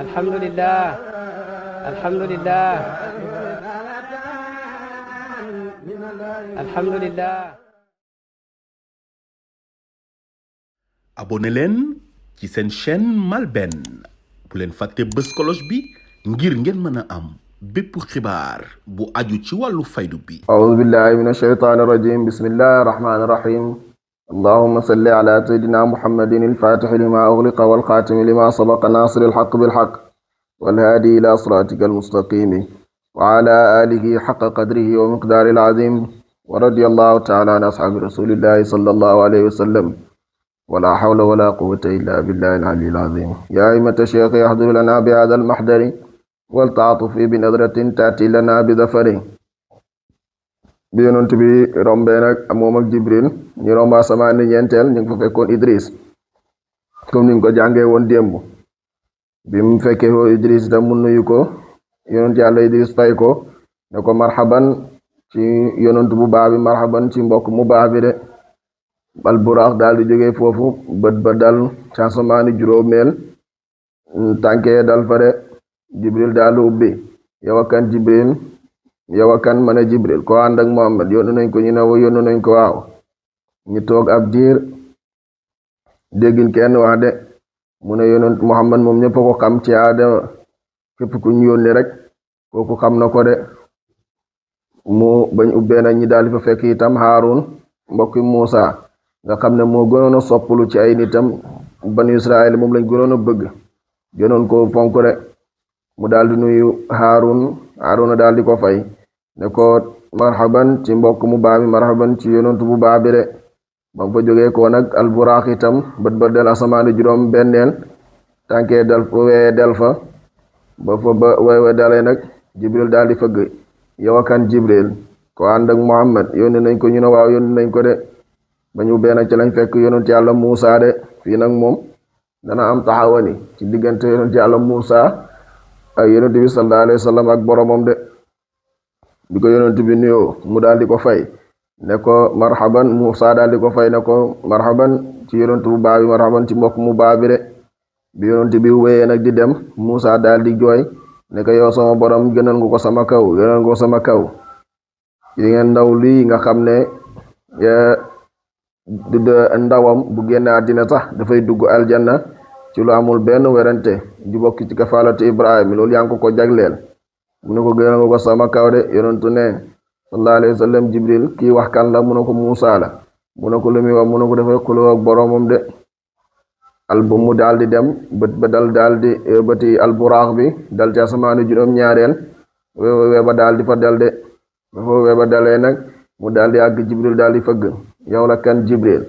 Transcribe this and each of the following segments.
alhamdulillah alhamdulillah alhamdulillah. abonné leen ci seen chaîne MALBN bu leen fàtte bës cloche bi ngir ngeen mën a am bépp xibaar bu aju ci wàllu faydu bi. أعوذ بالله من الشيطان الرجيم بسم الله الرحمن الرحيم اللهم صل على سيدنا محمد الفاتح لما أغلق والخاتم لما سبق ناصر الحق بالحق والهادي إلى صراطك المستقيم وعلى آله حق قدره ومقدار العظيم ورضي الله تعالى عن أصحاب رسول الله صلى الله عليه وسلم ولا حول ولا قوة إلا بالله العلي العظيم يا أئمة الشيخ يحضر لنا بهذا المحضر والتعاطف بنظرة تأتي لنا بظفر. bi yonent bi rombee nag moom ak Jibril ñu romb asamaan ñeenteel ñu ngi fa fekkoon Idris comme ni nga ko jàngee woon démb. bi mu fekkee foo Idris itam mu nuyu ko yonent yàlla Idris fay ko ne ko marhaban ci yonent bu baax bi marhaban ci mbokk mu baax bi de. bal buraax daal di jógee foofu bët ba dal ci asamaani juróomeel tànkee dal fa de. Jibril daal ubbi yow akan Jibril yow akan ma ne Jibril ko ànd ak Muhammad yónnu nañ ko ñu ne yónnu nañ ko waaw. ñu toog ab diir déggin kenn wax de mu ne yónent Muhammad moom ñëpp ko xam ci aadama képp ku ñu yónni rek kooku xam na ko de. mu bañ ubbee nañ ñi daal di fa fekk itam Haarun mbokki Muusa nga xam ne moo gënoon a soppulu ci ay nitam banu Israël moom lañ gënoon a bëgg gënoon ko fonk de. mu daal di nuyu Haaruna daal di ko fay ne ko marhaban ci mbokk mu baax mi marhaban ci yonent bu baax bi de. ba mu fa jógee ko nag alburaax itam bët ba del asamaani juróom benneel tànkee dal wee del fa ba fa ba wewe dalee nag Jibril daal di fëgg yow akan Jibril ko ànd ak Muhammad yónni nañ ko ñu ne waaw yónni nañ ko de. ba ñu bee nag ci lañ fekk yonent yàlla Muusa de. fii nag moom dana am taxawani ci diggante yonent yàlla Muusa ak yonent bi sallallahu alayhi wa sallam ak boromam de. bi ko yonent bi nuyoo mu daal di ko fay ne ko marhaban Muusa daal di ko fay ne ko marhaban ci yonent bu baax bi marhaban ci mbokk mu baax bi de. bi yonent bi wéyee nag di dem Muusa daal di jooy ne ko yow sama borom gënal nga ko sama kaw gënal nga ko sama kaw yi ngeen ndaw lii nga xam ne ndawam bu génne àddina sax dafay dugg aljanna ci lu amul benn werante ju bokk ci kafaalatu Ibrahima loolu yaa ngi ko jagleel mu ne ko gënal nga ko sama kaw de. yonentu ne sallallahu alayhi wa sallam Jibril kii wax kan la mu ne ko Muusa la mu ne ko lu muy wax mu ne ko dafay xuloo ak boromam de. albu mu daal di dem bët ba daal di bëti alburaax bi dal ci asamaanu juróom-ñaareel wee ba daal di fa dal de. ba fa wee ba dalee nag mu daal di àgg Jibril daal di fëgg yow la kan Jibril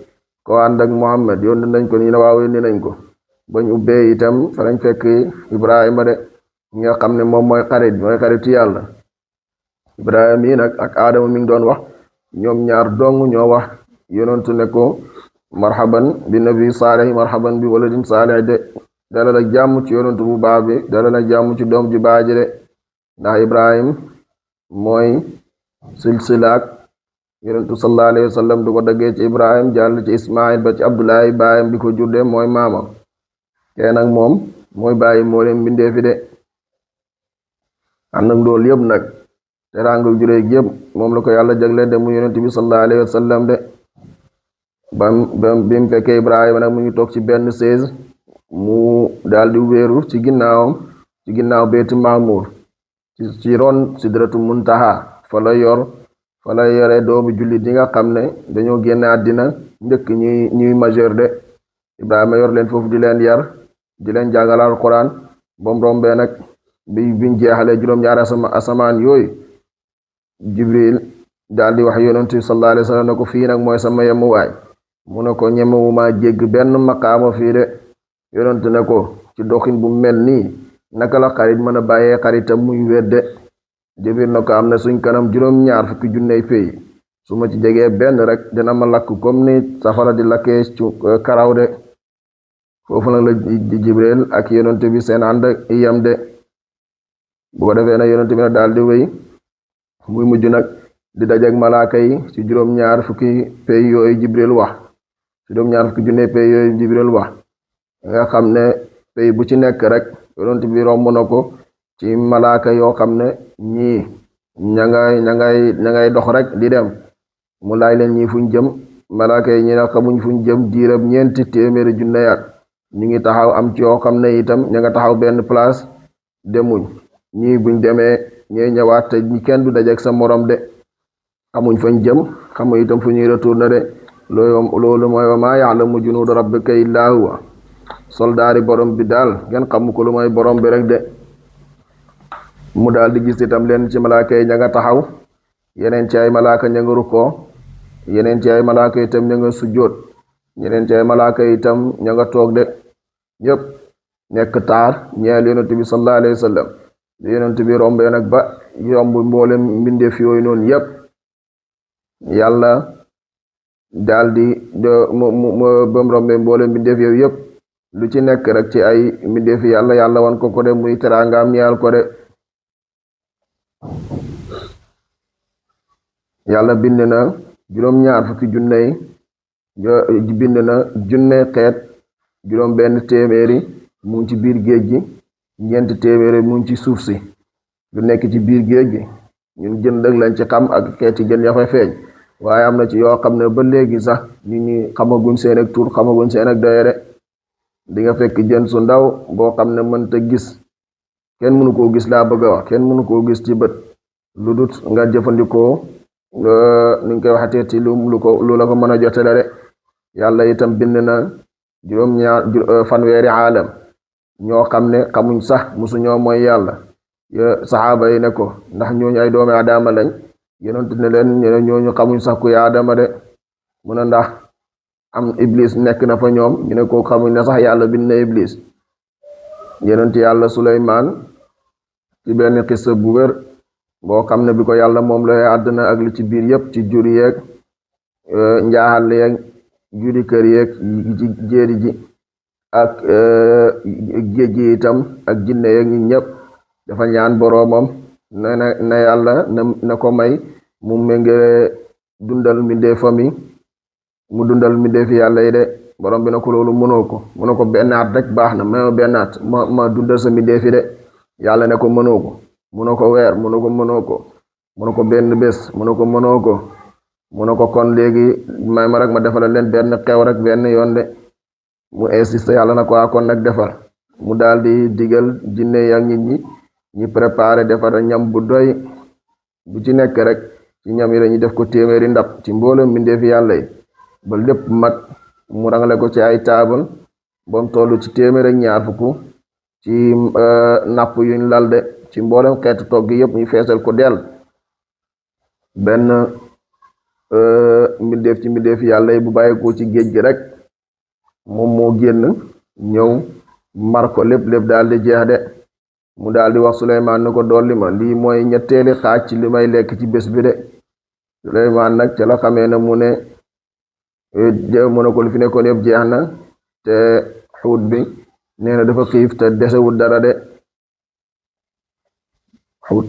ko ànd ak Muhammad yónni nañ ko ñu ne waaw yónni nañ ko. bañ ubbee itam fa lañ fekk Ibrahima de nga xam ne moom mooy xaritu yàlla. Ibrahima yi nag ak Adama mi ngi doon wax ñoom ñaar dong ñoo wax yonentu ne ko marhaban bi nabi saalih marhaban bi waladin saalih de. dalal ak jàmm ci yonentu bu baax bi dalal ak jàmm ci doom ju baax ji de. ndax Ibrahim mooy silsilaak yonentu sallallahu alayhi wa sallam du ko daggee ci Ibrahim jàll ci Ismail ba ci Abdullahi baayam bi ko jurde mooy maamam kee nag moom mooy bàyyi moo leen bindee fi de. ànd ak loolu yëpp nag teraanga juree yëpp moom la ko yàlla jagle de mu yonent bi sallallahu alayhi wa sallam de. bi mu fekkee Ibrahima nag mu ngi toog ci benn chaise mu daal di wéeru ci ginnaawam ci ginnaaw Beyti Maamur ci ron Sidratu Muntaha fa la yore doomu jullit yi nga xam ne dañoo génne àddina njëkk ñuy majeur de. Ibrahima yor leen foofu di leen yar di leen jàngal Alquran bom rombee nag biñ jeexalee juróom-ñaari asamaan yooyu Jibril daal di wax yonent bi sallallahu alayhi wa sallam ne ko fii nag mooy sama yemuwaay mu ne ko ñemewuma jégg benn maqaama fii de. yonent ne ko ci doxin bu mel nii naka la xarit mën a bàyyee xaritam muy wedde. Jibril ne ko am na suñ kanam juróom-ñaar fukki junney pay su ma ci jegee benn rek dina ma lakk comme ni safara di lakkee ci karaw de. foofu nag la Jibril ak yonent bi seen ànd yam de. bu ko defee nag yonent bi nag daal di wéy muy mujj nag di dajeek malaaka yi ci juróom-ñaar fukki pay yooyu Jibril wax juróom-ñaar fukki junne pay yooyu Jibril wax nga xam ne pay bu ci nekk rek yonent bi romb na ko ci malaaka yoo xam ne ñii ña ngay dox rek di dem mu laaj leen ñii fuñ jëm malaaka yi ñi ne xamuñ fuñ jëm diirab ñeenti téeméeri junne at ñu ngi taxaw am ci yoo xam ne itam ña nga taxaw benn place demuñ ñii buñ demee ñee ñëwaat te ñi kenn du dajeek sa morom de xamuñ fañ jëm xamuñ itam fu ñuy retourner de loolu mooy wa maa ya'lamu junuuda rabbika illaa huwa soldaari borom bi daal ngeen xamu ko lu mooy borom bi rek de mu daal di gis itam leen ci malaaka yi ña nga taxaw yeneen ci ay malaaka ña nga rukkoo yeneen ci ay malaaka itam ña nga sujjóot yeneen ci ay malaaka itam ña nga toog de ñëpp nekk taar ñeel yonent bi sallallahu alayhi wa sallam yonent bi rombee nag ba yomb mboolem mbindeef yooyu noonu yëpp yàlla daal di bam rombee mboolem mbindeef yooyu yëpp lu ci nekk rek ci ay mbindeef yàlla wan ko de muy teraangaam ñeel ko de yàlla bind na juróom-ñaar fukki junne yi bind na junne xeet juróom benn téeméeri mu ngi ci biir géej gi ñeenti téeméeri mu ngi ci suuf si lu nekk ci biir géej gi ñun jën dëgg lañ ci xam ak xeeti jën ya fa feeñ waaye am na ci yoo xam ne ba léegi sax nit ñi xamaguñ seen ak tur xamaguñ seen ak doyere di nga fekk jën su ndaw boo xam ne mënta gis kenn mënu koo gis laa bëgg a wax kenn mënu koo gis ci bët lu dut nga jëfandikoo ni nga koy waxatee ci lu la ko mën a jotale de yàlla itam bind na juróom-ñaar fanweeri aalam ñoo xam ne xamuñ sax musu ñoo mooy yàlla saxaaba yi ne ko ndax ñooñu ay doomi aadama lañ yonent ne leen ñooñu xamuñ sax kuy aadama de mu ne ndax am iblis nekk na fa ñoom ñu ne ko xamuñ ne sax yàlla bind na iblis yonent yàlla Suleymaan ci benn xissa bu wér boo xam ne bi ko yàlla moom la àddina ak li ci biir yépp ci jur yeeg njaaxal yeeg juri kër yeeg ci jéeri ji ak géej gi itam ak jinne yeeg ñi ñëpp dafa ñaan boroomam na yàlla na ko may mu méngale dundal mbindeefam yi mu dundal mbindeefi yàlla yi de borom bi na ko loolu mënoo ko mu ne ko benn at rek baax na ma benn at ma dundal sa mbindeefi de yàlla ne ko mënoo ko mu ne ko weer mu ne ko mënoo ko mu ne ko benn bés mu ne ko mënoo ko mu ne ko kon léegi may ma rek ma defal leen benn xew rek benn yoon de mu insiste yàlla na ko kon nag defal mu daal di digal jinne yi ak nit ñi préparé defar ñam bu doy bu ci nekk rek ci ñam yi dañuy def ko téeméeri ndab ci mboolem mbindeefi yàlla yi ba lépp mat mu rangale ko ci ay taabal bam tollu ci téeméer ak ñaar fukk ci napp yuñ lal de ci mboolem xeetu togg yëpp ñu feesal ko del benn mbindeef ci mbindeefi yàlla yi bu bàyyi ko ci géej gi rek moom moo génn ñëw mar ko lépp daal di jeex de mu daal di wax Suleymaan ne ko dolli ma lii mooy ñetteeli xaaj ci li may lekk ci bés bi de Suleymaan nag ca la xamee ne mu ne ko lu fi nekkoon yëpp jeex na te xuut bi nee na dafa xiif te desewul dara de xuut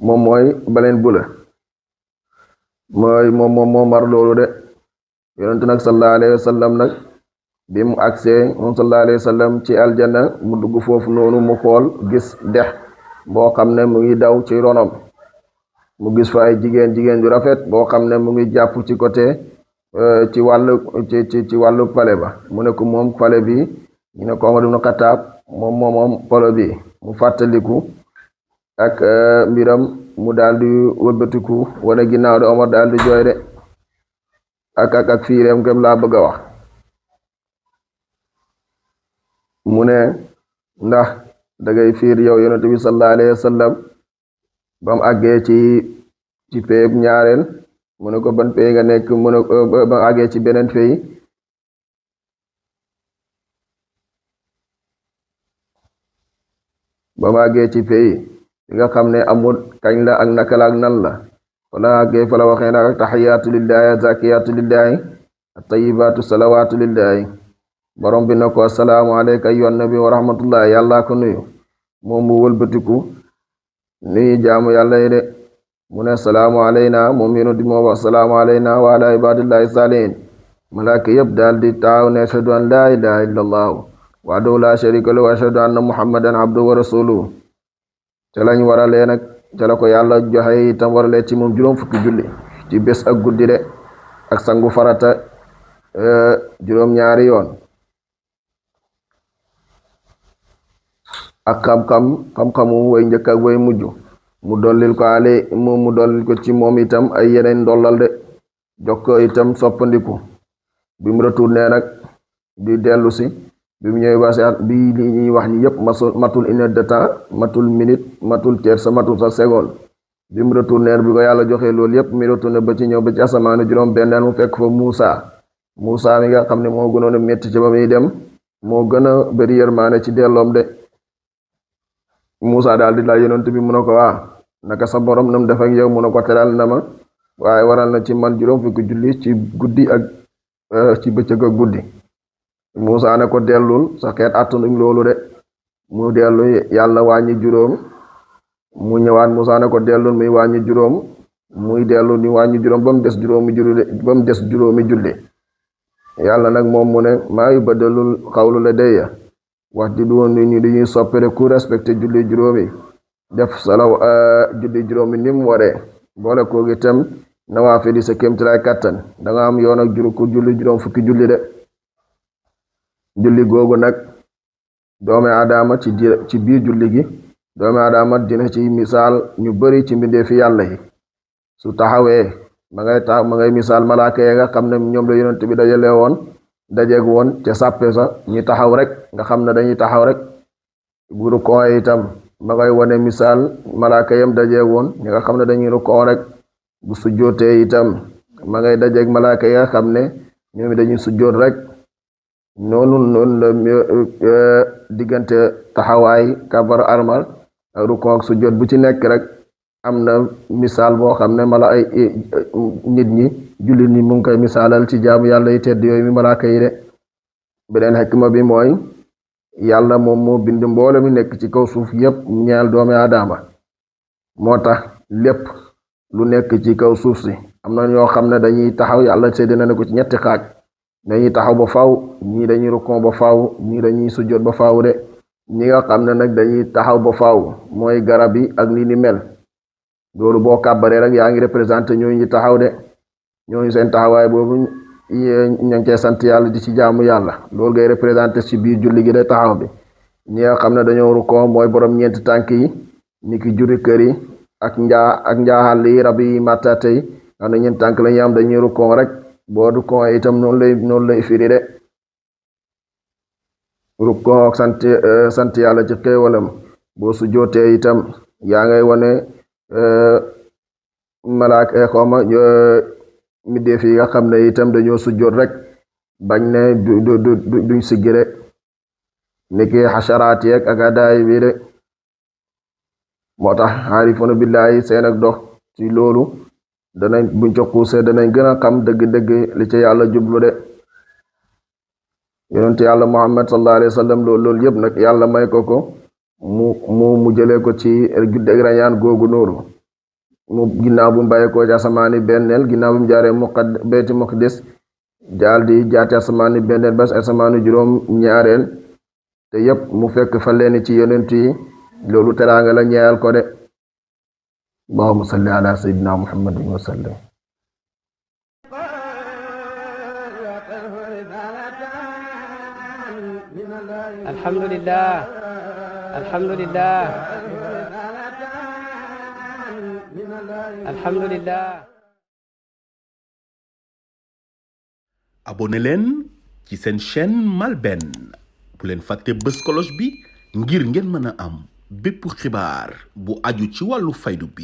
moom mooy baleen bula mooy moom mar loolu de yonent nag sallallahu alayhi wa sallam nag bi mu agsee moom sallallahu alayhi wa sallam ci aljanna mu dugg foofu noonu mu xool gis dex boo xam ne mu ngi daw ci ronom mu gis fa ay jigéen ju rafet boo xam ne mu ngi jàpp ci côté ci wàllu pale ba mu ne ko moom pale bi ñu ne ko Omar ibn Khattab moom pale bi mu fàttaliku ak mbiram mu daal di wëlbatiku wane ginnaaw de Omar daal di jooy de ak fiireem kem laa bëgg a wax mu ne ndax dangay fiir yow yonent bi sallallahu alayhi wa sallam bam àggee ci péeb ñaareel mu ne ko ban pay nga nekk mu ne ba àggee ci beneen pay ba ma àggee ci pay nga xam ne amul kañ la ak naka la ak nan la wala àggee fa la waxee nag ak taxiyaatu lillahi zakiyatu lillahi at-tayyibatu salawatu lillahi borom bi na ko assalaamu alayka ayyuhan nabi wa rahmatullahi yàlla ko nuyu moom mu wëlbatiku nuyu jaamu yàlla yi de mu ne assalaamu alayna moom yonent bi moo wax assalaamu alayna wa ala ibadillahi salihin malaaka yëpp daal di taaw ne ashhadu an laa ilaha illa allahu wahdahu la sharika lahu wa ashhadu anna muhammadan abduhu wa rasuluhu ca lañ waralee nag ca la ko yàlla joxe itam waralee ci moom juróom fukki julli ci bés ak guddi de ak sangu farata juróom ñaari yoon ak xam-xamu way njëkk ak way mujj mu dollil ko ci moom itam ay yeneen ndollal de jox ko itam soppandiku bi mu retourné nag di dellu si bi mu ñëwee basi at bi li ñuy wax ni yëpp matul une heure de temps matul minute matul tiers matul sa seconde bi mu retourné bi ko yàlla joxee loolu yëpp mi retourné ba ci ñëw ba ci asamaanu juróom benneel mu fekk fa Muusa mi nga xam ne moo gënoon a métti ci ba muy dem moo gën a bëri yërmaane ci delloom de Muusa daal di laaj yonent bi mu ne ko naka sa borom nam def ak yow mu ne ko teral na ma waaye waral na ci man juróom fukki julli ci guddi ak ci bëccëg ak guddi Muusa ne ko dellul sa xeet attanuñ loolu de mu dellu yàlla wàññi juróom mu ñëwaat Muusa ne ko dellul muy wàññi juróom muy dellu ni wàññi juróom ba mu des juróomi julli yàlla nag moom mu ne maa yubaddalul xawlu ladayya wax di doon nit ñi dañuy soppere ku respecté julli juróomi def julli juróomi ni mu waree boole ko itam nawaafil sa kéemtalaay kattan da nga am yoon ak ku julli juróom fukki julli de julli googu nag doomi aadama ci biir julli gi doomi aadama dina ci misaal ñu bari ci mbindeefi yàlla yi su taxawee ma ngay misaal malaaka yi nga xam ne ñoom la yonent bi dajeeg woon ca sàppe sa ñu taxaw rek nga xam ne dañuy taxaw rek bu rukkoo itam ma ngay wone misaal malaaka yam dajeeg woon ñi nga xam ne dañuy rukkoo rek bu sujjootee itam ma ngay dajeeg malaaka yi nga xam ne ñoom dañuy sujjoot rek noonu la diggante taxawaay kabar armal ak rukkoo ak sujjoot bu ci nekk rek am na misaal boo xam ne nit ñi jullit ñi mu ngi koy misaalal ci jaamu yàlla yi tedd yooyu mi malaaka yi de beneen xikma bi mooy yàlla moom moo bind mboole mi nekk ci kaw suuf yépp ñeel doomi aadama moo tax lépp lu nekk ci kaw suuf si am na ñoo xam ne dañuy taxaw yàlla séddale na ko ci ñetti xaaj dañuy taxaw ba faaw ñii dañuy rukkoo ba faaw ñii dañuy sujjoot ba faaw de ñi nga xam ne nag dañuy taxaw ba faaw mooy garab yi ak li ni mel loolu boo kàbbaree rek yaa ngi représenté ñooñu ñi taxaw de ñooñu seen taxawaay boobu ña ngi cee sant yàlla di ci jaamu yàlla loolu ngay représenté ci biir julli gi de taxaw bi ñi nga xam ne dañoo rukkoo mooy borom ñeenti tànk yi ni ki juri kër yi ak njaaxal yi rab yi màttate yi xam ne ñeenti tànk la ñu am dañuy rukkoo rek boo rukkoo itam noonu lay firi de rukkoo ak sant yàlla ci xéewalam boo sujjootee itam yaa ngay wone malaaka xawma middeef yi nga xam ne itam dañoo sujjoot rek bañ ne duñ siggi de niki xasaraat yeeg ak adaay bi de moo tax xaarifuna billaahi seen ak dox ci loolu buñ ca xuusee danañ gën a xam dëgg-dëgg li ci yàlla jublu de yonent yàlla Muhammad sallallahu alayhi wa sallam loolu yëpp nag yàlla may ko mu jëlee ko ci juddeg rañaan googu noonu mu ginnaaw bu mu bàyyi ko ci asamaani benneel ginnaaw bu mu jaaree Baytul Maqdis daal di jaate asamaani benneel bas asamaani juróom ñaareel te yëpp mu fekk fa leen ci yonent yi loolu teraanga la ñeeyal ko de allahumma salli ala sayyidina muhammadin wa sallam alhamdulillah abonné leen ci seen chaîne MALBN bu leen fàtte bës cloche bi ngir ngeen mën a am bépp xibaar bu aju ci wàllu faydu bi